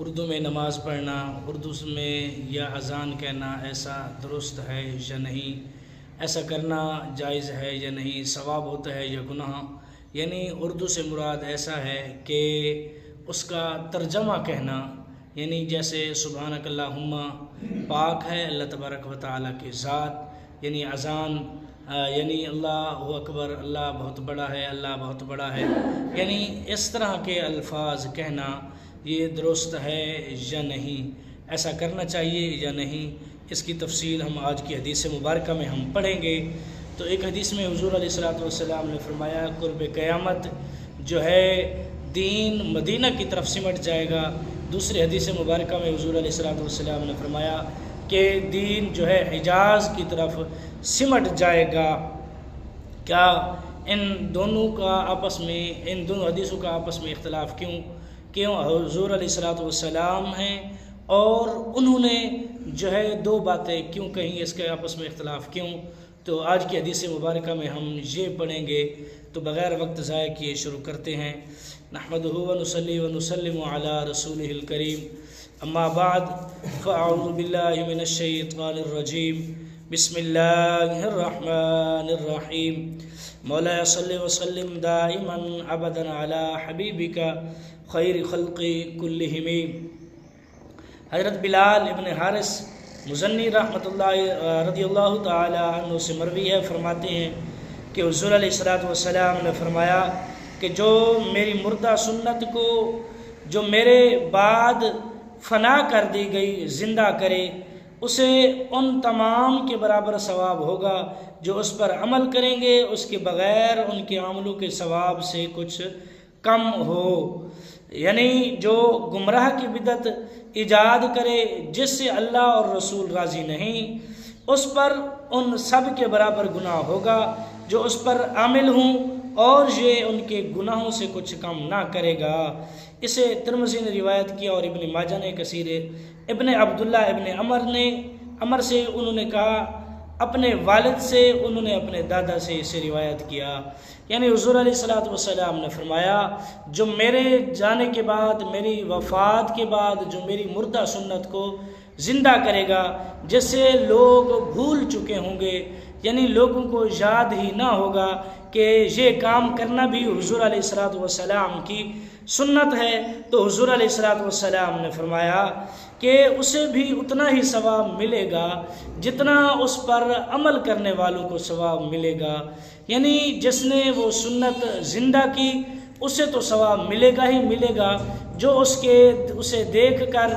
اردو میں نماز پڑھنا، اردو میں یا اذان کہنا ایسا درست ہے یا نہیں، ایسا کرنا جائز ہے یا نہیں، ثواب ہوتا ہے یا گناہ؟ یعنی اردو سے مراد ایسا ہے کہ اس کا ترجمہ کہنا، یعنی جیسے سبحانک اللہم پاک ہے اللہ تبارک و تعالیٰ کی ذات، یعنی اذان یعنی اللہ اکبر، اللہ بہت بڑا ہے، اللہ بہت بڑا ہے، یعنی اس طرح کے الفاظ کہنا یہ درست ہے یا نہیں، ایسا کرنا چاہیے یا نہیں، اس کی تفصیل ہم آج کی حدیث مبارکہ میں ہم پڑھیں گے۔ تو ایک حدیث میں حضور علیہ الصلوۃ والسلام نے فرمایا قرب قیامت جو ہے دین مدینہ کی طرف سمٹ جائے گا۔ دوسری حدیث مبارکہ میں حضور علیہ الصلوۃ والسلام نے فرمایا کہ دین جو ہے حجاز کی طرف سمٹ جائے گا۔ کیا ان دونوں حدیثوں کا آپس میں اختلاف کیوں حضور علیہ الصلوۃ والسلام ہیں اور انہوں نے جو ہے دو باتیں کیوں کہیں، اس کے آپس میں اختلاف کیوں؟ تو آج کی حدیث مبارکہ میں ہم یہ پڑھیں گے، تو بغیر وقت ضائع کیے شروع کرتے ہیں۔ نحمدہ ونصلی ونسلم علی رسولہ الکریم، اما بعد فاعوذ باللہ من الشیطان الرجیم، بسم اللہ الرحمن الرحیم، مولا صلی وسلم دائما ابدا علی حبیبک خیر خلق کلہم۔ حضرت بلال ابن حارث مزنی رحمۃ اللہ رضی اللہ تعالی عنہ سے مروی ہے، فرماتے ہیں کہ حضور علیہ الصلوۃ والسلام نے فرمایا کہ جو میری مردہ سنت کو جو میرے بعد فنا کر دی گئی زندہ کرے، اسے ان تمام کے برابر ثواب ہوگا جو اس پر عمل کریں گے، اس کے بغیر ان کے عملوں کے ثواب سے کچھ کم ہو۔ یعنی جو گمراہ کی بدعت ایجاد کرے جس سے اللہ اور رسول راضی نہیں، اس پر ان سب کے برابر گناہ ہوگا جو اس پر عامل ہوں، اور یہ ان کے گناہوں سے کچھ کم نہ کرے گا۔ اسے ترمذی نے روایت کیا اور ابن ماجہ نے کثیر ابن عبداللہ ابن عمر سے انہوں نے کہا، اپنے والد سے، انہوں نے اپنے دادا سے اسے روایت کیا۔ یعنی حضور علیہ الصلوۃ والسلام نے فرمایا جو میرے جانے کے بعد، میری وفات کے بعد جو میری مردہ سنت کو زندہ کرے گا، جس سے لوگ بھول چکے ہوں گے، یعنی لوگوں کو یاد ہی نہ ہوگا کہ یہ کام کرنا بھی حضور علیہ الصلوۃ والسلام کی سنت ہے، تو حضور علیہ الصلوۃ والسلام نے فرمایا کہ اسے بھی اتنا ہی ثواب ملے گا جتنا اس پر عمل کرنے والوں کو ثواب ملے گا۔ یعنی جس نے وہ سنت زندہ کی اسے تو ثواب ملے گا ہی ملے گا، جو اسے دیکھ کر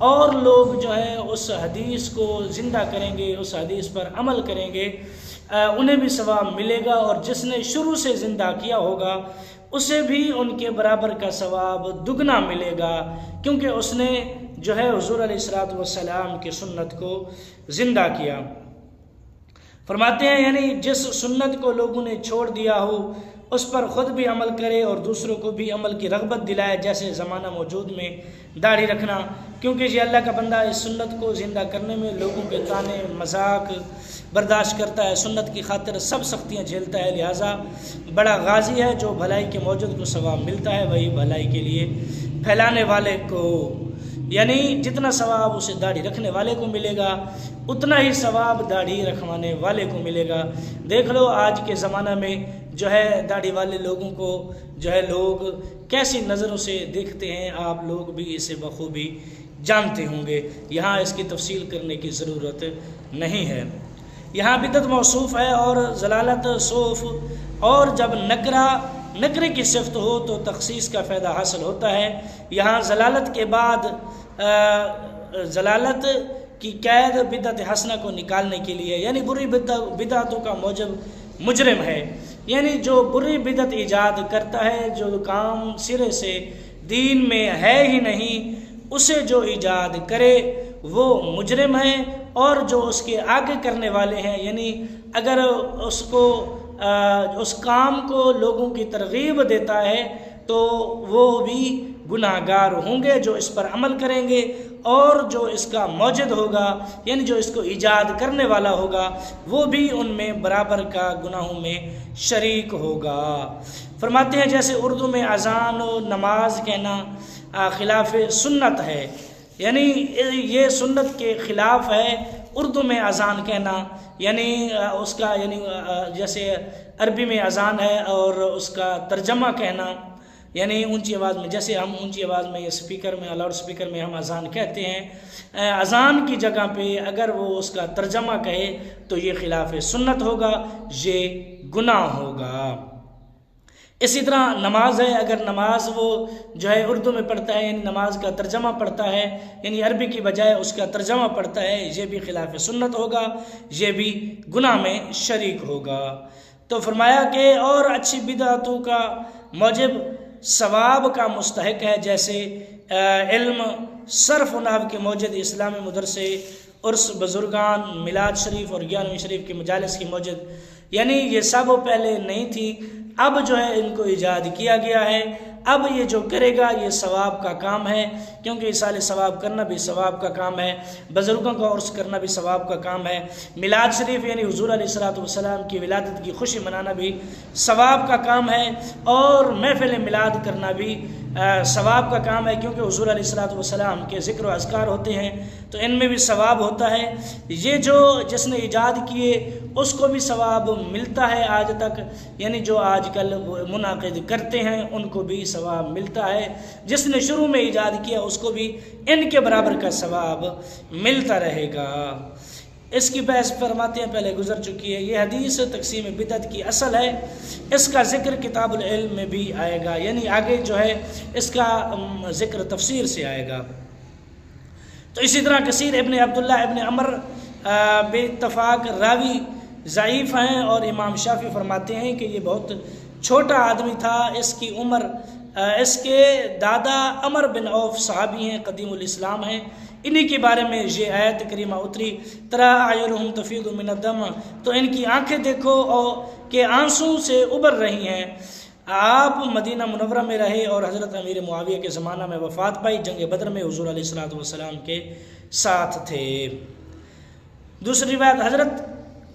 اور لوگ جو ہے اس حدیث کو زندہ کریں گے، اس حدیث پر عمل کریں گے، انہیں بھی ثواب ملے گا، اور جس نے شروع سے زندہ کیا ہوگا اسے بھی ان کے برابر کا ثواب دگنا ملے گا، کیونکہ اس نے جو ہے حضور علیہ الصلوۃ والسلام کی سنت کو زندہ کیا۔ فرماتے ہیں یعنی جس سنت کو لوگوں نے چھوڑ دیا ہو اس پر خود بھی عمل کرے اور دوسروں کو بھی عمل کی رغبت دلائے، جیسے زمانہ موجود میں داڑھی رکھنا، کیونکہ یہ اللہ کا بندہ اس سنت کو زندہ کرنے میں لوگوں کے طعنے مذاق برداشت کرتا ہے، سنت کی خاطر سب سختیاں جھیلتا ہے، لہٰذا بڑا غازی ہے۔ جو بھلائی کے موجود کو ثواب ملتا ہے وہی بھلائی کے لیے پھیلانے والے کو، یعنی جتنا ثواب اسے داڑھی رکھنے والے کو ملے گا اتنا ہی ثواب داڑھی رکھوانے والے کو ملے گا۔ دیکھ لو آج کے زمانہ میں جو ہے داڑھی والے لوگوں کو جو ہے لوگ کیسی نظروں سے دیکھتے ہیں، آپ لوگ بھی اسے بخوبی جانتے ہوں گے، یہاں اس کی تفصیل کرنے کی ضرورت نہیں ہے۔ یہاں بدعت موصوف ہے اور ضلالت صوف، اور جب نکرے کی صفت ہو تو تخصیص کا فائدہ حاصل ہوتا ہے۔ یہاں ضلالت کے بعد ضلالت کی قید بدعت حسنہ کو نکالنے کے لیے، یعنی بری بدعتوں کا موجب مجرم ہے، یعنی جو بری بدعت ایجاد کرتا ہے، جو کام سرے سے دین میں ہے ہی نہیں، اسے جو ایجاد کرے وہ مجرم ہے، اور جو اس کے آگے کرنے والے ہیں، یعنی اگر اس کام کو لوگوں کی ترغیب دیتا ہے تو وہ بھی گناہ گار ہوں گے جو اس پر عمل کریں گے، اور جو اس کا موجد ہوگا یعنی جو اس کو ایجاد کرنے والا ہوگا وہ بھی ان میں برابر کا گناہوں میں شریک ہوگا۔ فرماتے ہیں جیسے اردو میں اذان و نماز کہنا خلاف سنت ہے، یعنی یہ سنت کے خلاف ہے اردو میں اذان کہنا، یعنی اس کا یعنی جیسے عربی میں اذان ہے اور اس کا ترجمہ کہنا، یعنی اونچی آواز میں، جیسے ہم اونچی آواز میں یہ سپیکر میں لاؤڈ سپیکر میں ہم اذان کہتے ہیں، اذان کی جگہ پہ اگر وہ اس کا ترجمہ کہے تو یہ خلاف سنت ہوگا، یہ گناہ ہوگا۔ اسی طرح نماز ہے، اگر نماز وہ جو ہے اردو میں پڑھتا ہے، یعنی نماز کا ترجمہ پڑھتا ہے، یعنی عربی کی بجائے اس کا ترجمہ پڑھتا ہے، یہ بھی خلاف سنت ہوگا، یہ بھی گناہ میں شریک ہوگا۔ تو فرمایا کہ اور اچھی بدعتوں کا موجب ثواب کا مستحق ہے، جیسے علم، صرف و نحو کے موجد، اسلامی مدرسے، عرس بزرگان، میلاد شریف اور 11ویں شریف کی مجالس کی موجد، یعنی یہ سب پہلے نہیں تھی، اب جو ہے ان کو ایجاد کیا گیا ہے، اب یہ جو کرے گا یہ ثواب کا کام ہے، کیونکہ اصال ثواب کرنا بھی ثواب کا کام ہے، بزرگوں کا عرس کرنا بھی ثواب کا کام ہے، میلاد شریف یعنی حضور علیہ الصلوۃ والسلام کی ولادت کی خوشی منانا بھی ثواب کا کام ہے، اور محفل میلاد کرنا بھی ثواب کا کام ہے، کیونکہ حضور علیہ الصلوۃ والسلام کے ذکر و اذکار ہوتے ہیں تو ان میں بھی ثواب ہوتا ہے۔ یہ جو جس نے ایجاد کیے اس کو بھی ثواب ملتا ہے آج تک، یعنی جو آج کل منعقد کرتے ہیں ان کو بھی ثواب ملتا ہے، جس نے شروع میں ایجاد کیا اس کو بھی ان کے برابر کا ثواب ملتا رہے گا۔ اس کی بحث فرماتے ہیں پہلے گزر چکی ہے۔ یہ حدیث تقسیم بدعت کی اصل ہے، اس کا ذکر کتاب العلم میں بھی آئے گا، یعنی آگے جو ہے اس کا ذکر تفسیر سے آئے گا۔ تو اسی طرح کثیر ابن عبداللہ ابن عمر بے اتفاق راوی ضعیف ہیں، اور امام شافعی فرماتے ہیں کہ یہ بہت چھوٹا آدمی تھا، اس کی عمر، اس کے دادا عمر بن عوف صحابی ہیں، قدیم الاسلام ہیں، انہی کے بارے میں یہ آیت کریمہ اتری، ترى اعینہم تفیض من الدم، تو ان کی آنکھیں دیکھو اور کہ آنسوں سے ابر رہی ہیں۔ آپ مدینہ منورہ میں رہے اور حضرت امیر معاویہ کے زمانہ میں وفات پائی، جنگ بدر میں حضور علیہ الصلوۃ والسلام کے ساتھ تھے۔ دوسری روایت حضرت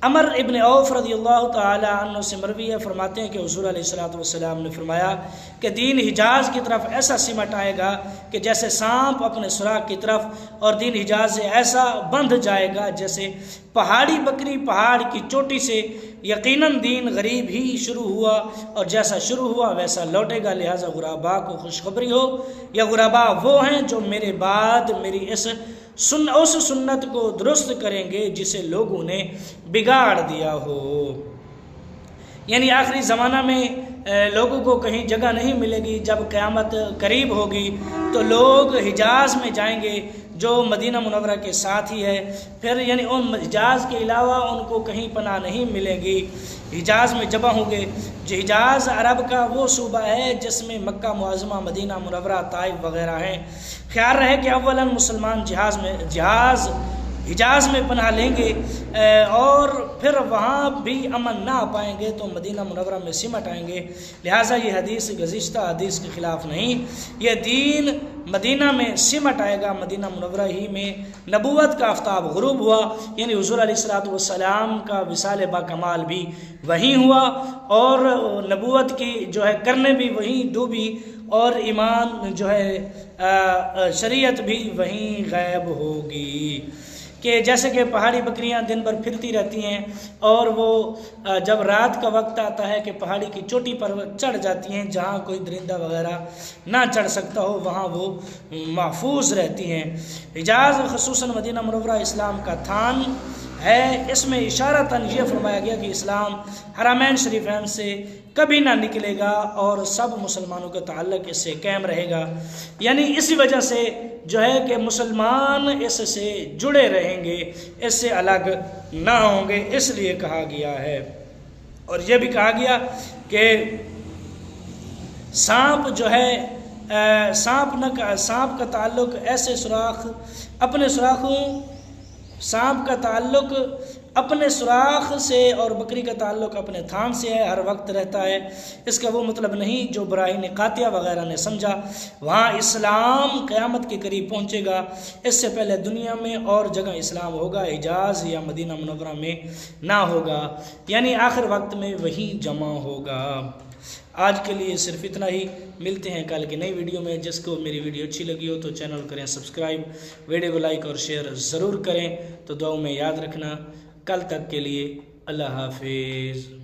عمر ابن عوف رضی اللہ تعالی عنہ سے مروی ہے، فرماتے ہیں کہ حضور علیہ الصلوۃ والسلام نے فرمایا کہ دین حجاز کی طرف ایسا سمٹ آئے گا کہ جیسے سانپ اپنے سراغ کی طرف، اور دین حجاز سے ایسا بندھ جائے گا جیسے پہاڑی بکری پہاڑ کی چوٹی سے، یقیناً دین غریب ہی شروع ہوا اور جیسا شروع ہوا ویسا لوٹے گا، لہٰذا غرباء کو خوشخبری ہو، یا غرباء وہ ہیں جو میرے بعد میری اس سنت کو درست کریں گے جسے لوگوں نے بگاڑ دیا ہو۔ یعنی آخری زمانہ میں لوگوں کو کہیں جگہ نہیں ملے گی، جب قیامت قریب ہوگی تو لوگ حجاز میں جائیں گے جو مدینہ منورہ کے ساتھ ہی ہے، پھر یعنی ان حجاز کے علاوہ ان کو کہیں پناہ نہیں ملے گی، حجاز میں جمع ہوں گے۔ جو حجاز عرب کا وہ صوبہ ہے جس میں مکہ معظمہ، مدینہ منورہ، طائف وغیرہ ہیں۔ خیال رہے کہ اولاً مسلمان حجاز میں پناہ لیں گے اور پھر وہاں بھی امن نہ پائیں گے تو مدینہ منورہ میں سمٹ آئیں گے، لہٰذا یہ حدیث گزشتہ حدیث کے خلاف نہیں، یہ دین مدینہ میں سمٹ آئے گا۔ مدینہ منورہ ہی میں نبوت کا آفتاب غروب ہوا، یعنی حضور علیہ الصلوۃ والسلام کا وصال با کمال بھی وہیں ہوا، اور نبوت کی جو ہے کرنے بھی وہیں ڈوبی، اور ایمان جو ہے شریعت بھی وہیں غائب ہوگی۔ کہ جیسے کہ پہاڑی بکریاں دن بھر پھرتی رہتی ہیں اور وہ جب رات کا وقت آتا ہے کہ پہاڑی کی چوٹی پر چڑھ جاتی ہیں، جہاں کوئی درندہ وغیرہ نہ چڑھ سکتا ہو وہاں وہ محفوظ رہتی ہیں۔ حجاز خصوصاً مدینہ منورہ اسلام کا تھان ہے، اس میں اشارتاً یہ فرمایا گیا کہ اسلام حرمین شریفین سے کبھی نہ نکلے گا اور سب مسلمانوں کا تعلق اس سے قائم رہے گا، یعنی اسی وجہ سے جو ہے کہ مسلمان اس سے جڑے رہیں گے، اس سے الگ نہ ہوں گے، اس لیے کہا گیا ہے۔ اور یہ بھی کہا گیا کہ سانپ جو ہے سانپ کا تعلق ایسے سوراخ اپنے سوراخوں، سانپ کا تعلق اپنے سوراخ سے اور بکری کا تعلق اپنے تھان سے ہے، ہر وقت رہتا ہے۔ اس کا وہ مطلب نہیں جو براہین قاطعہ وغیرہ نے سمجھا، وہاں اسلام قیامت کے قریب پہنچے گا، اس سے پہلے دنیا میں اور جگہ اسلام ہوگا، حجاز یا مدینہ منورہ میں نہ ہوگا، یعنی آخر وقت میں وہی جمع ہوگا۔ آج کے لیے صرف اتنا ہی، ملتے ہیں کل کی نئی ویڈیو میں۔ جس کو میری ویڈیو اچھی لگی ہو تو چینل کریں سبسکرائب، ویڈیو کو لائک اور شیئر ضرور کریں، تو دعاؤں میں یاد رکھنا۔ کل تک کے لیے اللہ حافظ۔